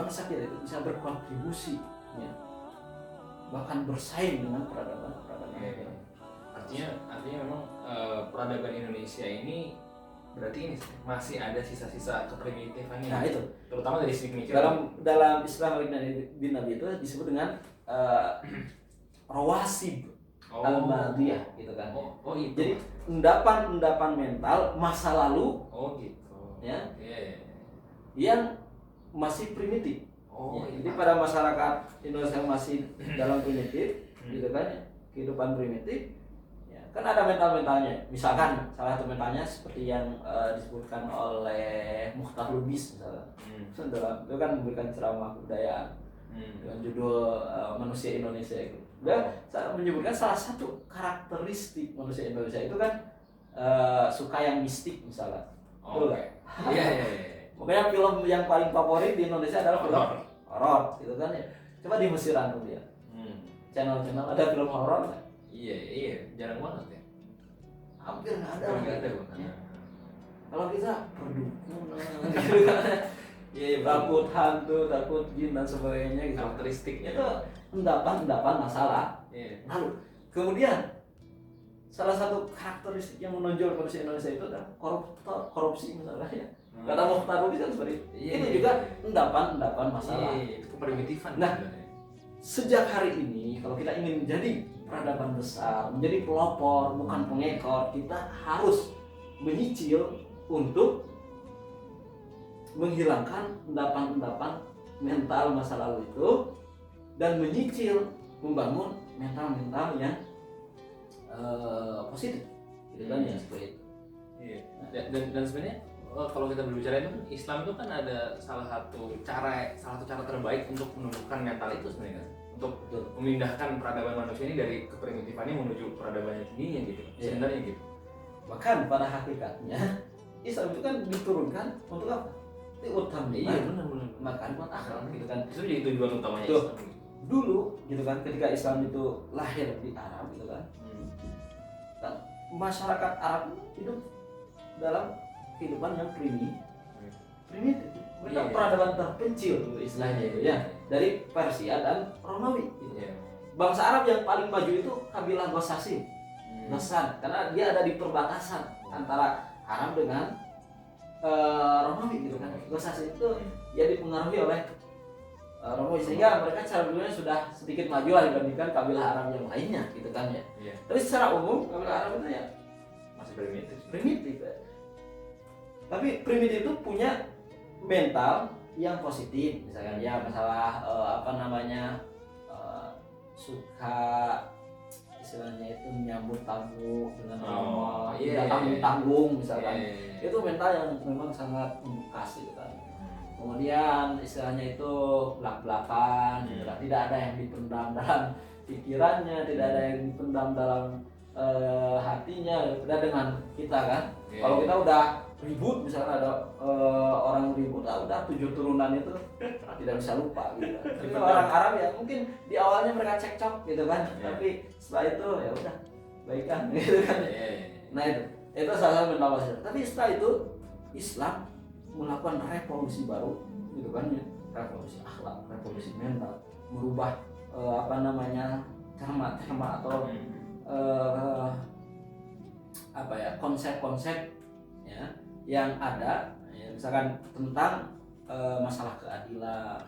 bangsa kita itu bisa berkontribusi, ya, bahkan bersaing dengan peradaban-peradaban. Artinya memang peradaban Indonesia ini berarti ini masih ada sisa-sisa keprimitifan. Nah itu terutama dari segi pemikiran. dalam Islam bin Nabi itu disebut dengan rawasib al-madiyah gitu kan. Itu. Jadi endapan mental masa lalu. Gitu. Ya. Yeah. Yang masih primitif. Jadi pada masyarakat Indonesia masih dalam primitif, gitu kan, kehidupan primitif. Ya, kan ada mental-mentalnya. Misalkan salah satu mentalnya seperti yang disebutkan oleh Mukhtar Lubis misalnya. Itu kan memberikan ceramah budaya dengan judul Manusia Indonesia itu. Dia menyebutkan salah satu karakteristik manusia Indonesia itu kan suka yang mistik misalnya. Iya. Makanya film yang paling favorit di Indonesia adalah film horor, gitu kan ya. Coba di Mesir antum lihat. Channel-channel ada film horor nggak? Iya, jarang banget ya. Hampir nggak ada. Ya. Kalau kita perdukunan, gitu kan. Ya, takut hantu, takut jin dan sebagainya gitu. Karakteristiknya itu endapan masalah. Lalu kemudian salah satu karakteristik yang menonjol manusia Indonesia itu adalah korupsi misalnya ya. Kata Mukhtar Lubis kan seperti itu juga endapan masalah. Keprimitifan. Nah, sejak hari ini kalau kita ingin menjadi peradaban besar, menjadi pelopor bukan pengekor, kita harus menyicil untuk menghilangkan endapan mental masa lalu itu dan menyicil membangun mental yang positif, gitu kan ya, seperti itu. Iya. Dan sebenarnya kalau kita berbicara itu Islam itu kan ada salah satu cara terbaik untuk menumbuhkan mental itu sebenarnya, untuk memindahkan peradaban manusia ini dari keprimitifannya menuju peradabannya sendiri gitu. Sebenarnya gitu. Bahkan pada hakikatnya Islam itu kan diturunkan untuk apa? Utama. Iya, benar. Makarimat akhlak gitu kan. Itu jadi tujuan utamanya Tuh. Islam. Dulu gitu kan ketika Islam itu lahir di Arab gitu kan. Dan masyarakat Arab hidup dalam kehidupan yang primitif. Mereka peradaban terpencil gitu istilahnya itu ya, dari Persia dan Romawi gitu. Bangsa Arab yang paling maju itu kabilah Ghassasin. Karena dia ada di perbatasan antara Arab dengan Romawi gitu kan. Ghassasin itu ya dipengaruhi oleh Romawi sehingga mereka cara berpikirnya sudah sedikit maju lah dibandingkan kabilah Arab yang lainnya gitu kan ya. Tapi secara umum kabilah Arab itu ya masih primitif ya. Tapi primitif itu punya mental yang positif, misalkan ya masalah suka istilahnya itu menyambut tamu dengan ramah, tidak tanggung misalkan. Itu mental yang memang sangat membekas gitu kan. Kemudian istilahnya itu belak-belakan, tidak ada yang dipendam dalam pikirannya, tidak ada yang dipendam dalam hatinya, beda dengan kita kan. Kalau kita udah ribut, misalnya ada orang ribut, udah 7 turunan itu tidak bisa lupa gitu. Tapi orang Arab ya mungkin di awalnya mereka cekcok gitu kan, tapi setelah itu ya udah baikan gitu kan. Nah itu salah satu mental. Tapi setelah itu Islam melakukan revolusi baru gitu kan ya, revolusi akhlak, revolusi mental, merubah terma atau konsep-konsep ya yang ada ya, misalkan tentang masalah keadilan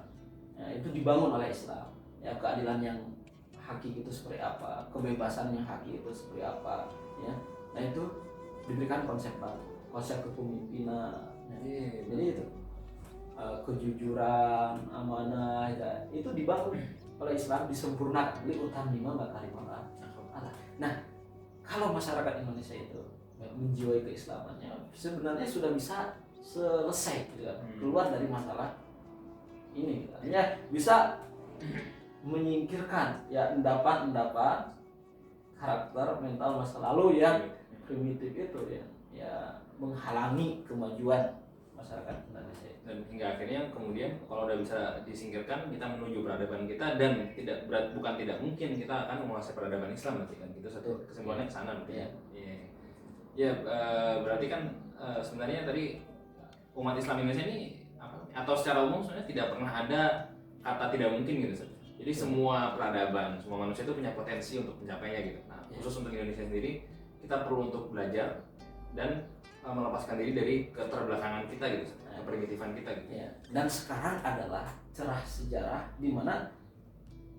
ya, itu dibangun oleh Islam ya, keadilan yang hakiki itu seperti apa, kebebasan yang hakiki itu seperti apa ya. Nah itu diberikan konsep baru, konsep kepemimpinan ya. Jadi itu kejujuran, amanah ya, itu dibangun oleh Islam, disempurnakan li utamima makarimat akhlak. Nah kalau masyarakat Indonesia itu menjiwai keislamannya, sebenarnya sudah bisa selesai gitu, keluar dari masalah ini, artinya bisa menyingkirkan ya endapan karakter mental masa lalu yang primitif itu ya menghalangi kemajuan masyarakat Indonesia. Dan hingga akhirnya kemudian kalau udah bisa disingkirkan, kita menuju peradaban kita, dan bukan tidak mungkin kita akan menguasai peradaban Islam nanti kan. Itu satu kesimpulannya ke sana nanti. Berarti kan sebenarnya tadi umat Islam Indonesia ini atau secara umum sebenarnya tidak pernah ada kata tidak mungkin gitu Ustaz. Jadi semua peradaban, semua manusia itu punya potensi untuk mencapainya gitu. Nah, khusus untuk Indonesia sendiri, kita perlu untuk belajar dan melepaskan diri dari keterbelakangan kita gitu, keprimitifan kita gitu. Ya. Dan sekarang adalah cerah sejarah di mana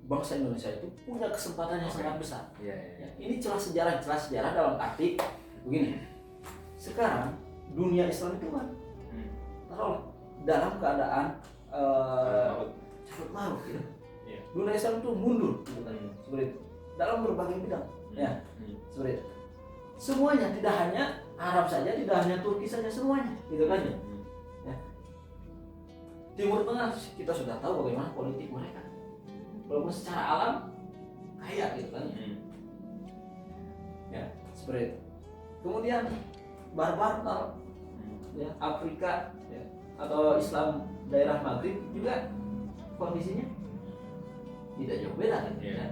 bangsa Indonesia itu punya kesempatan yang sangat besar. Ya. Ini celah sejarah dalam arti begini. Sekarang dunia Islam itu kan taruh dalam keadaan carut marut gitu. Dunia Islam itu mundur gitu kan. Seperti itu. Dalam berbagai bidang. Ya. Seperti itu. Semuanya, tidak hanya Arab saja, tidak hanya Turki saja, semuanya gitu kan ya. Timur Tengah kita sudah tahu bagaimana politik mereka. Walaupun secara alam kaya gitu kan. Ya, seperti itu. Kemudian barbar ya, Afrika ya, atau Islam daerah Maghrib juga kondisinya tidak jauh beda kan. Ya.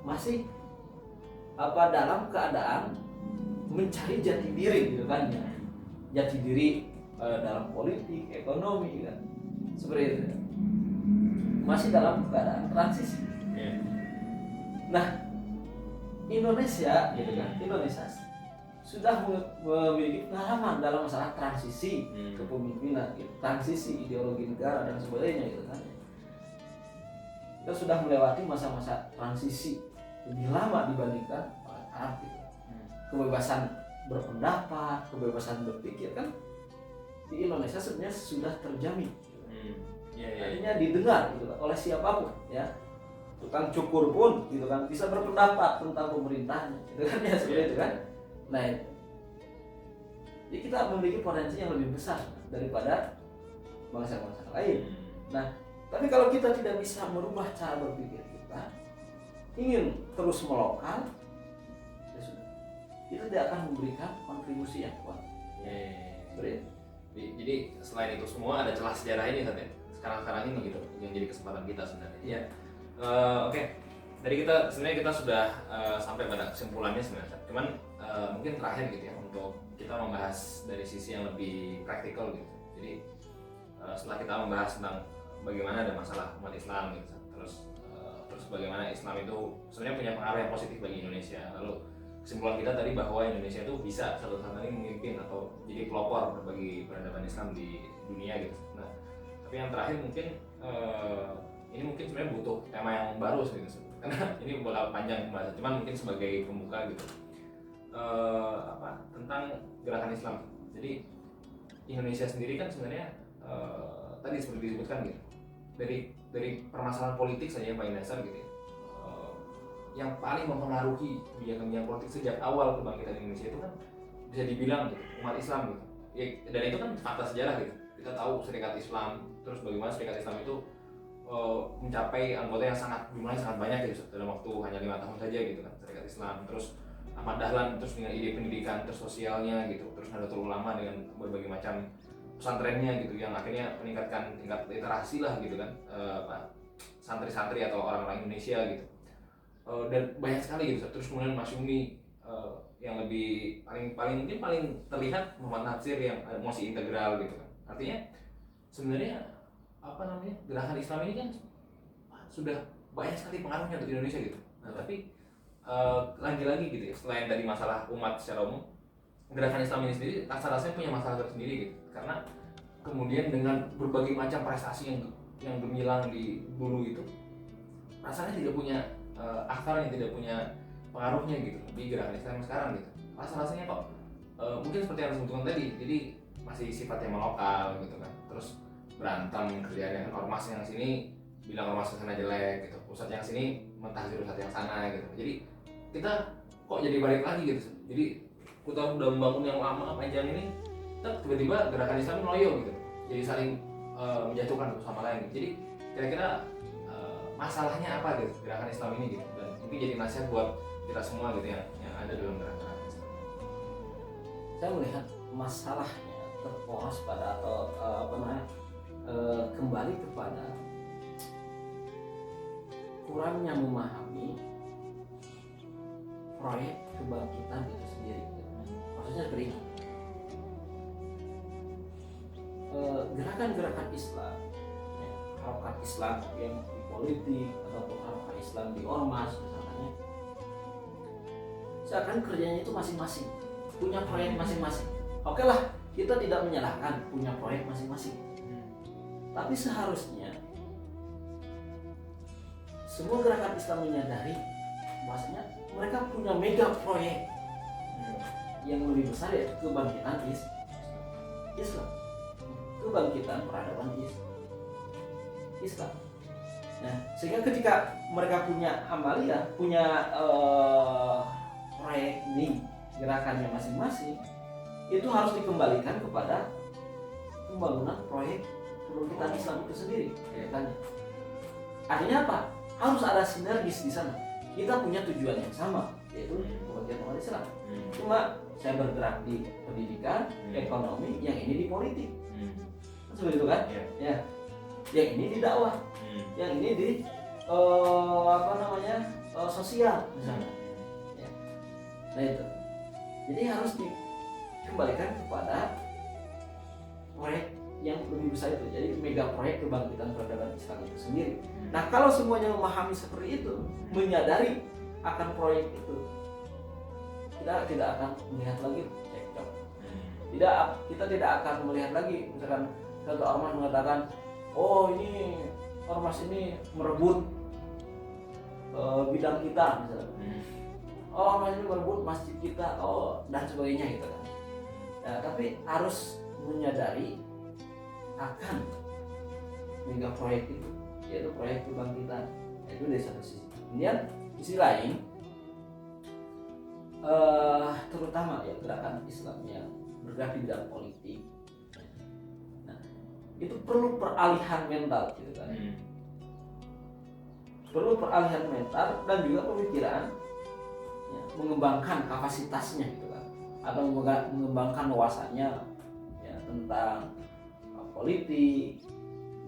Masih dalam keadaan mencari jati diri gitu kan ya. Jati diri dalam politik, ekonomi kan. Seperti itu. Masih dalam keadaan transisi. Nah, Indonesia gitu kan. Indonesia sudah memiliki pengalaman dalam masalah transisi kepemimpinan, gitu. Transisi ideologi negara dan sebagainya gitu kan. Kita sudah melewati masa-masa transisi lebih lama dibandingkan Arab gitu. Kebebasan berpendapat, kebebasan berpikir kan di Indonesia sebenarnya sudah terjamin. Artinya didengar gitu kan, oleh siapapun ya. Tukang cukur pun gitu kan bisa berpendapat tentang pemerintahnya gitu kan ya, seperti itu kan. Nah, jadi kita memiliki potensi yang lebih besar daripada bangsa-bangsa lain. Nah, tapi kalau kita tidak bisa merubah cara berpikir kita, ingin terus melokal, ya sudah, kita tidak akan memberikan kontribusi yang kuat. Jadi selain itu semua ada celah sejarah ini Ustaz ya. Sekarang ini gitu yang jadi kesempatan kita sebenarnya. Iya. Oke. Dari sebenarnya kita sudah sampai pada kesimpulannya sebenarnya. Cuman mungkin terakhir gitu ya untuk kita membahas dari sisi yang lebih praktikal gitu. Jadi setelah kita membahas tentang bagaimana ada masalah umat Islam gitu, terus bagaimana Islam itu sebenarnya punya pengaruh yang positif bagi Indonesia. Lalu kesimpulan kita tadi bahwa Indonesia itu bisa suatu saat nanti memimpin atau jadi pelopor bagi peradaban Islam di dunia gitu. Nah, tapi yang terakhir mungkin ini mungkin sebenarnya butuh tema yang baru gitu, karena ini bola panjang pembahasan. Cuman mungkin sebagai pembuka gitu, tentang gerakan Islam. Jadi Indonesia sendiri kan sebenarnya tadi seperti disebutkan gitu, dari permasalahan politik saja yang paling dasar gitu ya. Yang paling mempengaruhi kebijakan politik sejak awal kebangkitan Indonesia itu kan bisa dibilang gitu, umat Islam gitu. Ya, dan itu kan fakta sejarah gitu. Kita tahu Serikat Islam, terus bagaimana Serikat Islam itu mencapai anggota yang jumlahnya sangat banyak gitu dalam waktu hanya 5 tahun saja gitu kan, Serikat Islam. Terus Ahmad Dahlan terus dengan ide pendidikan terus sosialnya gitu, terus Nahdlatul Ulama dengan berbagai macam pesantrennya gitu yang akhirnya meningkatkan tingkat literasi lah gitu kan, santri-santri atau orang-orang Indonesia gitu. Dan banyak sekali gitu. Terus kemudian Masyumi yang lebih paling terlihat Muhammad Natsir yang masih integral gitu kan. Artinya sebenarnya gerakan Islam ini kan sudah banyak sekali pengaruhnya untuk Indonesia gitu. Nah, tapi lagi-lagi gitu ya, selain dari masalah umat secara umum, gerakan Islam ini sendiri rasa-rasanya punya masalah tersendiri gitu. Karena kemudian dengan berbagai macam prestasi yang gemilang di dulu itu, rasanya tidak punya akar, yang tidak punya pengaruhnya gitu di gerakan Islam sekarang gitu. Rasa-rasanya kok mungkin seperti yang disebutkan tadi, jadi masih sifatnya melokal gitu kan. Terus berantem kerjanya kan, ormas yang sini bilang ormas yang sana jelek gitu, pusat yang sini mentahdir pusat yang sana gitu. Jadi kita kok jadi balik lagi gitu. Jadi kita udah membangun yang lama panjang ini, tiba-tiba gerakan Islam loyo gitu, jadi saling menjatuhkan satu sama lain. Jadi kira-kira masalahnya apa gitu gerakan Islam ini gitu, dan mungkin jadi nasihat buat kita semua gitu yang ada dalam gerakan Islam. Saya melihat masalahnya terporos pada kembali kepada kurangnya memahami proyek kebangkitan itu sendiri. Maksudnya seperti ini. gerakan-gerakan Islam, ya, harokat Islam yang di politik ataupun harokat Islam di ormas misalnya, seakan kerjanya itu masing-masing, punya proyek masing-masing. Oke lah, kita tidak menyalahkan punya proyek masing-masing, tapi seharusnya semua gerakan Islam menyadari bahwasanya mereka punya mega proyek yang lebih besar, yaitu kebangkitan Islam, kebangkitan peradaban Islam. Nah, sehingga ketika mereka punya amalia, punya proyek ini, gerakannya masing-masing, itu harus dikembalikan kepada pembangunan proyek kebangkitan Islam itu sendiri. Artinya apa? Harus ada sinergis di sana. Kita punya tujuan yang sama, yaitu kebangkitan umat Islam. Cuma saya bergerak di pendidikan, ekonomi, yang ini di politik. Seperti itu kan? Ya. Yang ini di dakwah, yang ini di sosial misalnya. Ya. Nah itu. Jadi harus dikembalikan kepada proyek yang lebih besar itu. Jadi mega proyek kebangkitan peradaban Islam itu sendiri. Nah, kalau semuanya memahami seperti itu, menyadari akan proyek itu, kita tidak akan melihat lagi cekcok. Kita tidak akan melihat lagi misalkan satu ormas mengatakan, oh ini ormas ini merebut bidang kita misalnya. Oh, ormas ini merebut masjid kita, dan sebagainya gitu kan. Nah, tapi harus menyadari akan mega proyek itu, yaitu proyek kebangkitan. Itu dari satu sisi. Kemudian sisi lain, terutama ya gerakan Islam yang bergerak di bidang politik, nah, itu perlu peralihan mental gitu kan. Perlu peralihan mental dan juga pemikiran, ya, mengembangkan kapasitasnya gitu kan, atau mengembangkan wawasannya ya, tentang politik,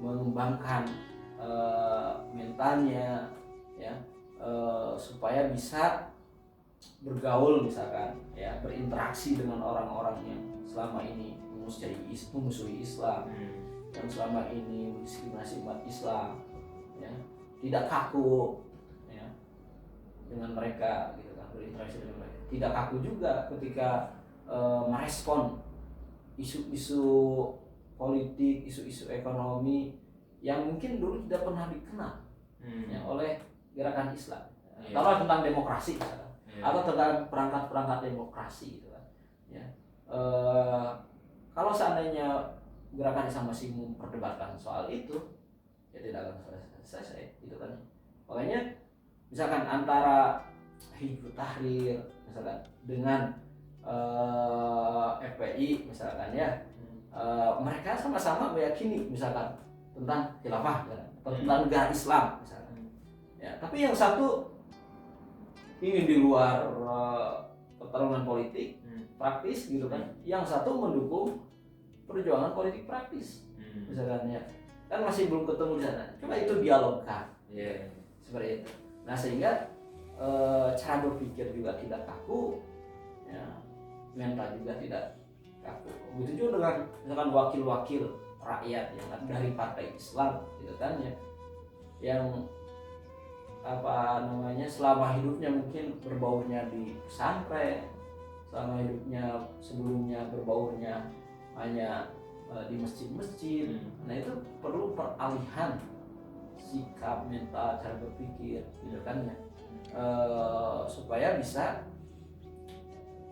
mengembangkan mentalnya ya, supaya bisa bergaul misalkan ya, berinteraksi dengan orang-orang yang selama ini memusuhi Islam, yang selama ini mendiskriminasi umat Islam ya, tidak kaku ya dengan mereka gitu kan, berinteraksi dengan mereka, tidak kaku juga ketika merespon isu-isu politik, isu-isu ekonomi yang mungkin dulu tidak pernah dikenal ya, oleh gerakan Islam. Kalau tentang demokrasi misalkan, atau tentang perangkat-perangkat demokrasi gitu kan. Ya. Kalau seandainya gerakan Islam masih memperdebatkan soal itu, ya tidak akan selesai gitu kan. Makanya misalkan antara Hizbut Tahrir misalkan dengan FPI misalkan ya, mereka sama-sama meyakini misalkan tentang khilafah atau tentang negara Islam misalkan. Ya, tapi yang satu ingin di luar pertarungan politik praktis gitu kan, yang satu mendukung perjuangan politik praktis misalkan ya, kan masih belum ketemu di sana. Coba itu dialogkan, seperti itu. Nah sehingga cara berpikir juga tidak kaku, ya, mental juga tidak kaku. Begitu juga dengan misalkan wakil-wakil rakyat yang dari partai Islam gitu kan ya, yang selama hidupnya mungkin berbaurnya di pesantren, selama hidupnya sebelumnya berbaurnya hanya di masjid-masjid. Nah itu perlu peralihan sikap, mental, cara berpikir gitu kan ya, supaya bisa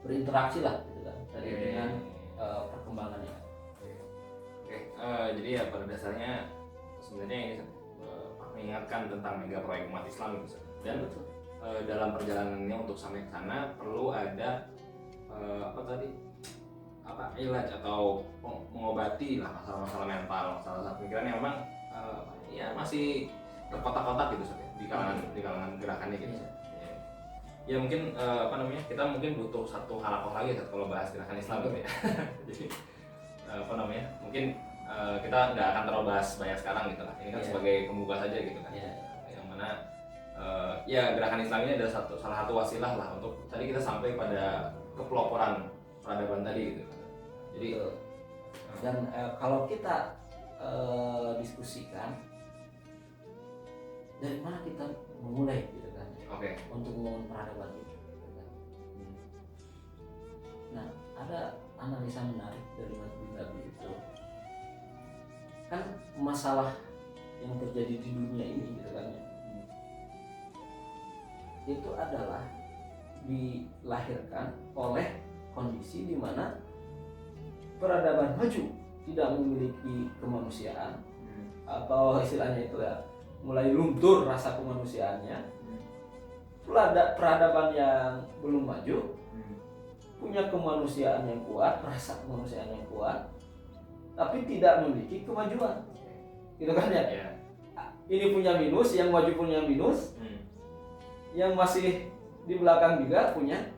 berinteraksi lah gitu kan dengan perkembangannya. Jadi ya pada dasarnya sebenarnya ini mengingatkan tentang mega proyek umat Islam gitu. Dan dalam perjalanannya untuk sampai ke sana perlu ada ilaj atau mengobati lah masalah-masalah mental, masalah pemikiran yang memang ya masih terkotak-kotak gitu di kalangan gerakannya gitu. Ya mungkin kita mungkin butuh satu halakoh lagi kalau bahas gerakan Islam gitu ya. Jadi mungkin kita nggak akan terlalu bahas banyak sekarang gitu lah. Ini kan sebagai pembuka saja gitu kan. Yang mana ya gerakan Islam ini adalah salah satu wasilah lah untuk tadi kita sampai pada kepeloporan peradaban tadi gitu. Jadi dan kalau kita diskusikan dari mana kita memulai gitu kan. Oke. Untuk membangun peradaban itu gitu kan. Nah, ada analisa menarik dari Mas Nabi itu kan masalah yang terjadi di dunia ini gitu kan ya. Itu adalah dilahirkan oleh kondisi di mana peradaban maju tidak memiliki kemanusiaan atau istilahnya itu ya mulai luntur rasa kemanusiaannya. Peradaban yang belum maju punya kemanusiaan yang kuat, rasa kemanusiaan yang kuat, tapi tidak memiliki kemajuan, gitu kan ya? Yeah. Ini punya minus, yang maju punya minus, yang masih di belakang juga punya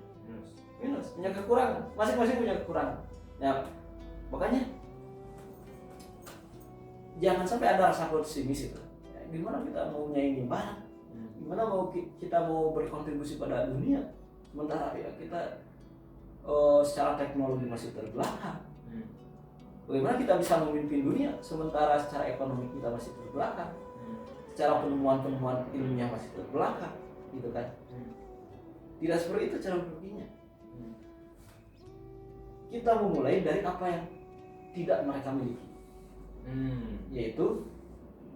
minus, punya kekurangan, masing-masing punya kekurangan. Ya, makanya jangan sampai ada rasa pesimis itu. Ya, gimana kita mau nyaingin barat? Gimana kita mau berkontribusi pada dunia? Sementara ya kita secara teknologi masih terbelakang. Bagaimana kita bisa memimpin dunia sementara secara ekonomi kita masih terbelakang, secara penemuan-penemuan ilmiah masih terbelakang, gitu kan? Tidak seperti itu cara berpikirnya. Kita memulai dari apa yang tidak mereka miliki, yaitu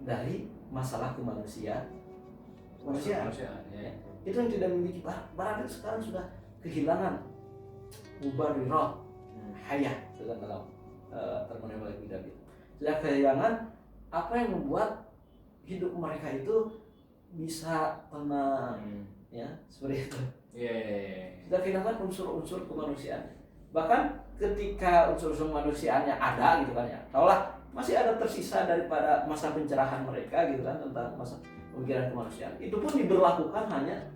dari masalah kemanusiaan. Ya. Itu yang tidak memiliki barat itu sekarang sudah kehilangan mubarirah hayah dalam terminologi David. Sudah kehilangan apa yang membuat hidup mereka itu bisa tenang, ya seperti itu. Sudah kehilangan unsur-unsur kemanusiaan. Bahkan ketika unsur-unsur kemanusiaannya ada gitu kan ya, tahulah masih ada tersisa daripada masa pencerahan mereka gitu kan tentang masa pemikiran kemanusiaan. Itu pun diberlakukan hanya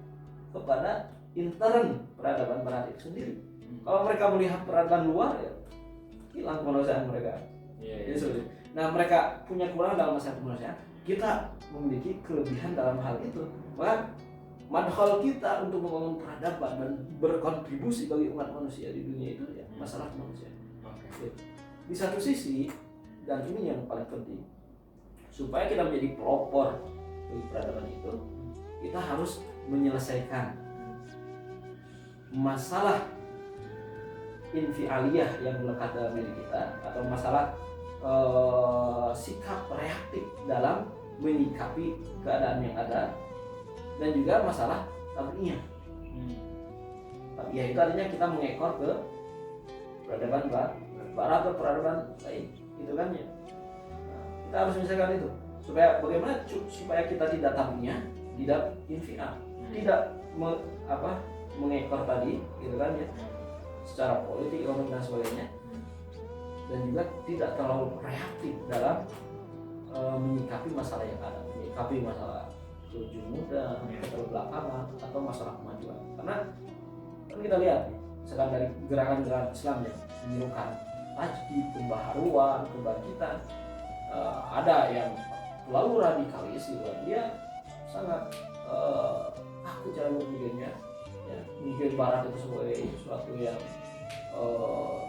kepada intern peradaban barat itu sendiri. Kalau mereka melihat peradaban luar ya hilang kemanusiaan mereka. Nah, mereka punya kekurangan dalam masalah kemanusiaan, kita memiliki kelebihan dalam hal itu. Maka madkhal kita untuk membangun peradaban dan berkontribusi bagi umat manusia di dunia itu ya masalah kemanusiaan. Di satu sisi, dan ini yang paling penting, supaya kita menjadi pelopor bagi peradaban itu, kita harus menyelesaikan masalah infialiyah yang melekat dalam diri kita, atau masalah sikap reaktif dalam menyikapi keadaan yang ada, dan juga masalah tabiiyah. Tabiiyah itu artinya kita mengekor ke peradaban barat atau peradaban lain, gitu kan ya. Nah, kita harus menyelesaikan itu supaya bagaimana supaya kita tidak tabiiyah, tidak infial, tidak mengekor tadi, gitu kan ya, secara politik, ekonomi dan sebagainya, dan juga tidak terlalu reaktif dalam menyikapi masalah yang ada, menyikapi masalah kejumudan, keterbelakangan, atau masalah kemajuan. Karena kan kita lihat, misalkan dari gerakan-gerakan Islam yang menyerukan tajdid, pembaharuan, kebangkitan, ada yang terlalu radikalis gitu, dia sangat kaku cara berpikirnya, ya, mungkin barat itu sebagai sesuatu yang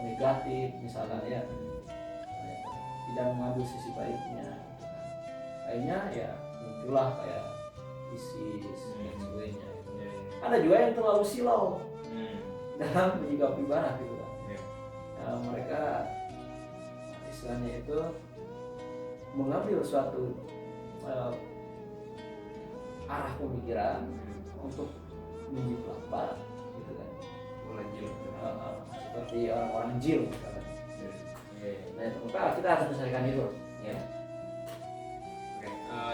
negatif misalnya, ya, tidak mengambil sisi baiknya. Akhirnya ya muncullah kayak ISIS dan sebagainya. Ada juga yang terlalu silau dalam menyikapi barat gitu kan. Nah, mereka istilahnya itu mengambil suatu arah pemikiran untuk menjiplak barat gitu kan. Seperti orang-orang jil misalnya. Nah, maka kita harus menyelesaikan itu, ya.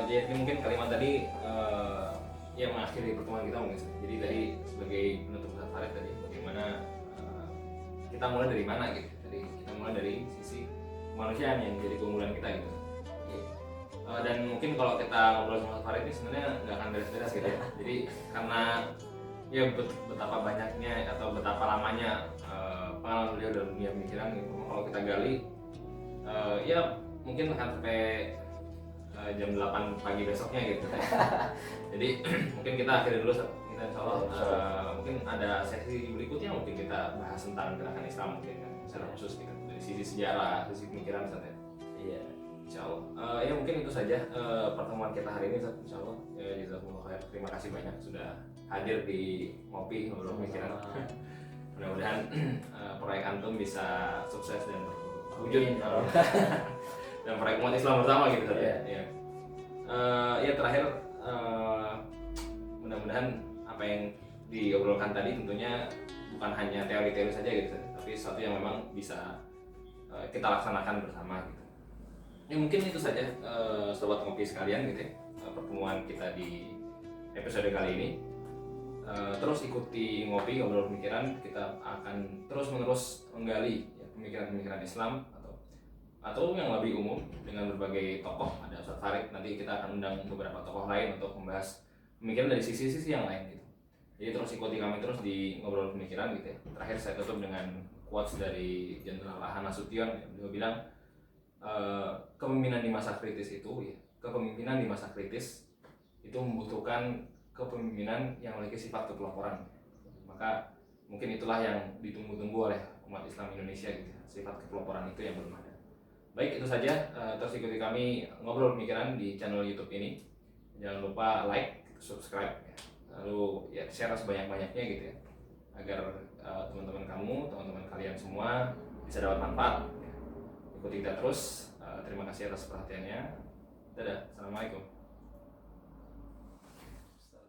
Jadi mungkin kalimat tadi yang mengakhiri pertemuan kita mungkin. Jadi tadi sebagai penutup Ustaz Farid tadi, bagaimana kita mulai dari mana gitu. Jadi kita mulai dari sisi kemanusiaan yang jadi keunggulan kita gitu. Dan mungkin kalau kita ngobrol sama Ustaz Farid ini sebenarnya nggak akan beres-beres gitu ya. Jadi karena ya betapa banyaknya atau betapa lamanya pengalaman beliau dalam dunia pemikiran gitu. Kalau kita gali ya mungkin akan sampai jam 8 pagi besoknya gitu. Jadi mungkin kita akhiri dulu, kita insya Allah mungkin ada sesi berikutnya mungkin kita bahas tentang gerakan Islam mungkin kan secara khusus gitu, dari sisi sejarah, sisi pemikiran misalnya. Iya. Insya Allah. Ya mungkin itu saja pertemuan kita hari ini. Insya Allah. Ya, jazakumullah khair. Terima kasih banyak sudah hadir di Ngopi Ngobrol Pemikiran. Mudah-mudahan proyek antum bisa sukses dan terwujud dan proyek umat Islam bersama gitu. Ya. Ya terakhir mudah-mudahan apa yang diobrolkan tadi tentunya bukan hanya teori-teori saja gitu, tapi sesuatu yang memang bisa kita laksanakan bersama gitu. Ya mungkin itu saja sobat ngopi sekalian gitu ya, pertemuan kita di episode kali ini. Terus ikuti Ngopi Ngobrol Pemikiran, kita akan terus-menerus menggali ya, pemikiran-pemikiran Islam atau yang lebih umum dengan berbagai tokoh. Ada Ustaz Farid, nanti kita akan undang beberapa tokoh lain untuk membahas pemikiran dari sisi-sisi yang lain gitu. Jadi terus ikuti kami terus di Ngobrol Pemikiran gitu ya. Terakhir saya tutup dengan quotes dari Jenderal Ahan Nasution, dia bilang kepemimpinan di masa kritis itu membutuhkan kepemimpinan yang memiliki sifat kepeloporan. Maka mungkin itulah yang ditunggu-tunggu oleh umat Islam Indonesia gitu. Sifat kepeloporan itu yang belum ada. Baik, itu saja. Terus ikuti kami Ngobrol Pemikiran di channel YouTube ini. Jangan lupa like, subscribe ya. Lalu ya share sebanyak-banyaknya gitu ya. Agar teman-teman kalian semua bisa dapat manfaat. Ikuti kita terus. Terima kasih atas perhatiannya. Dadah. Assalamualaikum.